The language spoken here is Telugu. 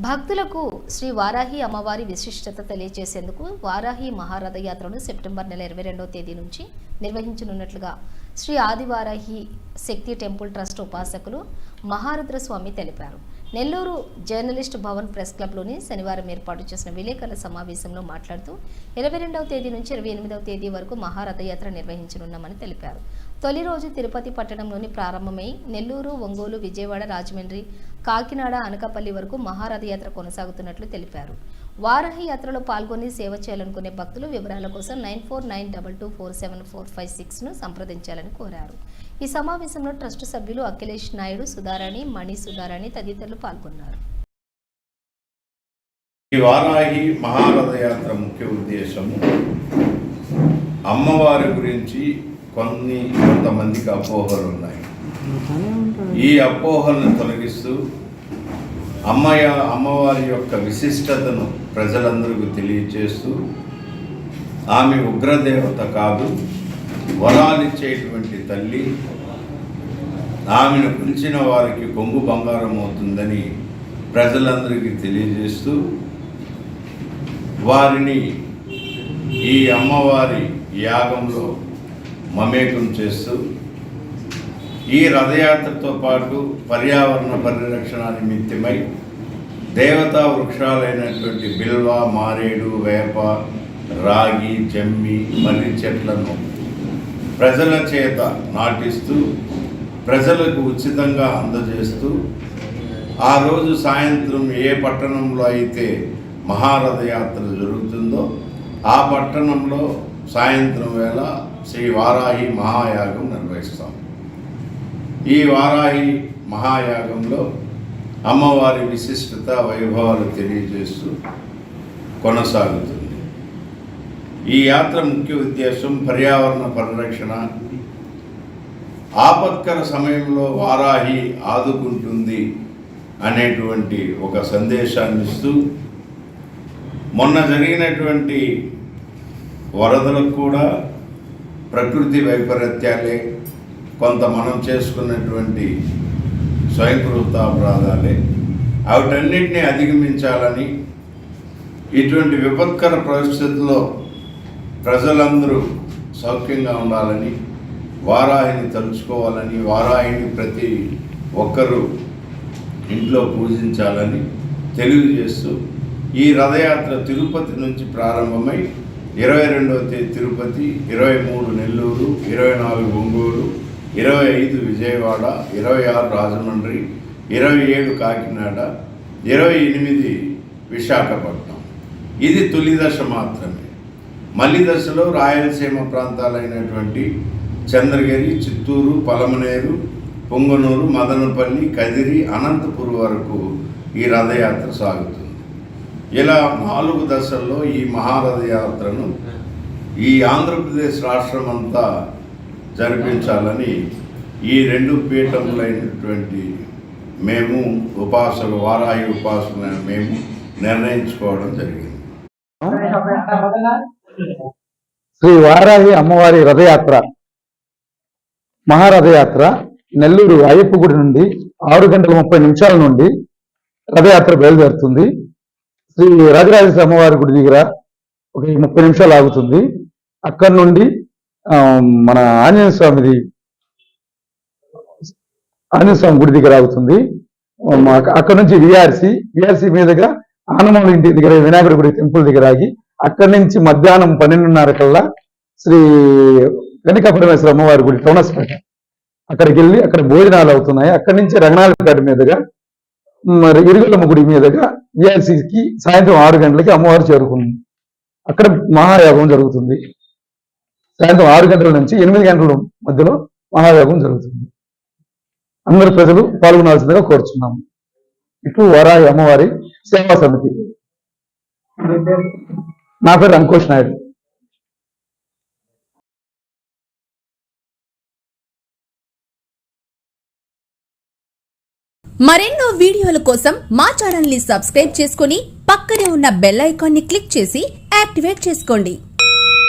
భక్తులకు శ్రీ వారాహి అమ్మవారి విశిష్టత తెలియజేసేందుకు వారాహి మహారథయాత్రను సెప్టెంబర్ నెల 22వ తేదీ నుంచి నిర్వహించనున్నట్లుగా శ్రీ ఆదివారాహి శక్తి టెంపుల్ ట్రస్ట్ ఉపాసకులు మహారుద్ర స్వామి తెలిపారు. నెల్లూరు జర్నలిస్ట్ భవన్ ప్రెస్ క్లబ్లోని శనివారం ఏర్పాటు చేసిన విలేకరుల సమావేశంలో మాట్లాడుతూ 22వ తేదీ నుంచి 28వ తేదీ వరకు మహారథయాత్ర నిర్వహించనున్నామని తెలిపారు. తొలి రోజు తిరుపతి పట్టణంలోని ప్రారంభమై నెల్లూరు, ఒంగోలు, విజయవాడ, రాజమండ్రి, కాకినాడ, అనకాపల్లి వరకు మహారథయాత్ర కొనసాగుతున్నట్లు తెలిపారు. వారాహి యాత్రలో పాల్గొని సేవ చేయాలనుకునే భక్తులు వివరాల కోసం 9492247456ను సంప్రదించాలని కోరారు. ఈ సమావేశంలో ట్రస్ట్ సభ్యులు అఖిలేష్ నాయుడు, సుధారాణి, మణి సుధారాణి తదితరులు పాల్గొన్నారు. ఈ వారాహి మహారథయాత్ర ముఖ్య ఉద్దేశము అమ్మవారి గురించి కొంతమందికి అపోహలు ఉన్నాయి. ఈ అపోహలను తొలగిస్తూ అమ్మవారి యొక్క విశిష్టతను ప్రజలందరికీ తెలియజేస్తూ ఆమె ఉగ్రదేవత కాదు, వరాలిచ్చేటువంటి తల్లి, ఆమెను పిలిచిన వారికి కొంగు బంగారం అవుతుందని ప్రజలందరికీ తెలియజేస్తూ వారిని ఈ అమ్మవారి యాగంలో మమేకం చేస్తూ ఈ రథయాత్రతో పాటు పర్యావరణ పరిరక్షణ నిమిత్తమై దేవతా వృక్షాలైనటువంటి బిల్వ, మారేడు, వేప, రాగి, జమ్మి, మర్రి చెట్లను ప్రజల చేత నాటిస్తూ ప్రజలకు ఉచితంగా అందజేస్తూ ఆ రోజు సాయంత్రం ఏ పట్టణంలో అయితే మహారథయాత్ర జరుగుతుందో ఆ పట్టణంలో సాయంత్రం వేళ శ్రీ వారాహి మహాయాగం నిర్వహిస్తాం. ఈ వారాహి మహాయాగంలో అమ్మవారి విశిష్టత, వైభవాలు తెలియజేస్తూ కొనసాగుతుంది. ఈ యాత్ర ముఖ్య ఉద్దేశం పర్యావరణ పరిరక్షణ, ఆపత్కర సమయంలో వారాహి ఆదుకుంటుంది అనేటువంటి ఒక సందేశాన్ని ఇస్తూ మొన్న జరిగినటువంటి వరదలకు కూడా ప్రకృతి వైపరీత్యాలే, కొంత మనం చేసుకున్నటువంటి స్వయంకృతాపరాధాలే, వాటన్నిటినీ అధిగమించాలని, ఇటువంటి విపత్కర పరిస్థితుల్లో ప్రజలందరూ సౌఖ్యంగా ఉండాలని, వారాహిని తలుచుకోవాలని, వారాహిని ప్రతి ఒక్కరూ ఇంట్లో పూజించాలని తెలియజేస్తూ ఈ రథయాత్ర తిరుపతి నుంచి ప్రారంభమై 22వ తేదీ తిరుపతి, 23 నెల్లూరు, 24 ఒంగోలు, 25 విజయవాడ, 26 రాజమండ్రి, 27 కాకినాడ, 28 విశాఖపట్నం. ఇది తొలి దశ మాత్రమే. మలి దశలో రాయలసీమ ప్రాంతాలైనటువంటి చంద్రగిరి, చిత్తూరు, పలమనేరు, పొంగనూరు, మదనపల్లి, కదిరి, అనంతపురం వరకు ఈ రథయాత్ర సాగుతుంది. ఇలా 4 దశల్లో ఈ మహారథయాత్రను ఈ ఆంధ్రప్రదేశ్ రాష్ట్రం అంతా జరిపించాలని ఈ 2 పీఠములైనటువంటి మేము వారాహి ఉపాసకులైన మేము నిర్ణయించుకోవడం జరిగింది. శ్రీ వారాహి అమ్మవారి రథయాత్ర మహారథయాత్ర నెల్లూరు అయ్యప్ప గుడి నుండి 6:30 నుండి రథయాత్ర బయలుదేరుతుంది. శ్రీ రాజరాజేశ్వరి అమ్మవారి గుడి దగ్గర ఒక 30 నిమిషాలు ఆగుతుంది. అక్కడి నుండి మన ఆంజనేయ స్వామి గుడి దగ్గర ఆగుతుంది. అక్కడ నుంచి విఆర్సి మీదుగా ఆనమూల ఇంటి దగ్గర వినాయకుడి గుడి టెంపుల్ దగ్గర ఆగి అక్కడి నుంచి మధ్యాహ్నం 12:30 కల్లా శ్రీ వెనక పరమేశ్వర అమ్మవారి గుడి టౌనస్పేట అక్కడికి వెళ్ళి అక్కడ భోజనాలు అవుతున్నాయి. అక్కడి నుంచి రంగనాథపేట మీదుగా మరి ఇరుగలమ్మ గుడి మీదుగా విఆర్సికి సాయంత్రం 6 గంటలకి అమ్మవారు చేరుకుంది. అక్కడ మహాయాగం జరుగుతుంది. సాయంత్రం 6 గంటల నుంచి 8 గంటల మధ్యలో మహాయాగం జరుగుతుంది. అందరు ప్రజలు పాల్గొనాల్సిందిగా కోరుచున్నాము. ఇటు వారాహి అమ్మవారి సేవా సమితి. నా పేరు అంకుష్ నాయుడు. మరెన్నో వీడియోల కోసం మా ఛానల్ ని సబ్స్క్రైబ్ చేసుకుని పక్కనే ఉన్న బెల్ ఐకాన్ ని క్లిక్ చేసి యాక్టివేట్ చేసుకోండి.